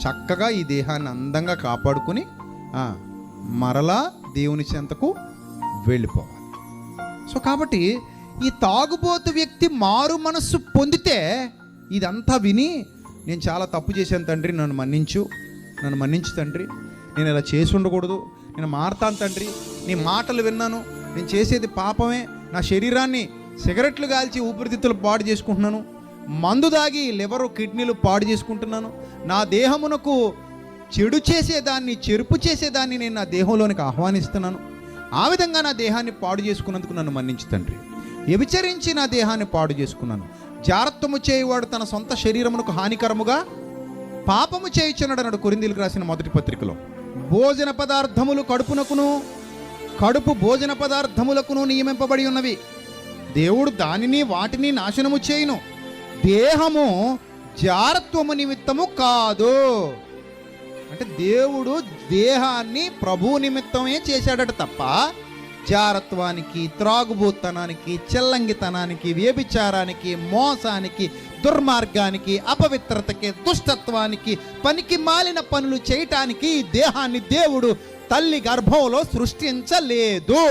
చక్కగా ఈ దేహాన్ని అందంగా కాపాడుకుని మరలా దేవుని చెంతకు వెళ్ళిపోవాలి. సో కాబట్టి ఈ తాగుబోతు వ్యక్తి మారు మనస్సు పొందితే ఇదంతా విని, నేను చాలా తప్పు చేశాను తండ్రి, నన్ను మన్నించు తండ్రి, నేను ఇలా చేసి ఉండకూడదు, నేను మారతాను తండ్రి, నీ మాటలు విన్నాను, నేను చేసేది పాపమే, నా శరీరాన్ని సిగరెట్లు కాల్చి ఊపిరితిత్తులు పాడు చేసుకుంటున్నాను, మందు దాగి లివరు కిడ్నీలు పాడు చేసుకుంటున్నాను, నా దేహమునకు చెడు చేసేదాన్ని చెరుపు చేసేదాన్ని నేను నా దేహంలోనికి ఆహ్వానిస్తున్నాను, ఆ విధంగా నా దేహాన్ని పాడు చేసుకున్నందుకు నన్ను మన్నించు తండ్రి. వ్యభిచరించి నా దేహాన్ని పాడు చేసుకున్నాను, జారత్వము చేయువాడు తన సొంత శరీరమునకు హానికరముగా పాపము చేయుచున్నాడు అన్నాడు కొరింథీయులకు రాసిన మొదటి పత్రికలో. భోజన పదార్థములు కడుపు భోజన పదార్థములకును నియమింపబడి ఉన్నవి, దేవుడు దానిని వాటిని నాశనము చేయును, దేహము జారత్వము నిమిత్తము కాదు. అంటే దేవుడు దేహాన్ని ప్రభు నిమిత్తమే చేశాడట తప్ప జారత్వానికి, త్రాగుబోతనానికి, చెల్లంగితనానికి, వ్యభిచారానికి, మోసానికి, దుర్మార్గానికి, అపవిత్రతకి, దుష్టత్వానికి, పనికి మాలిన పనులు చేయటానికి ఈ దేహాన్ని దేవుడు తల్లి గర్భంలో సృష్టించలేదు.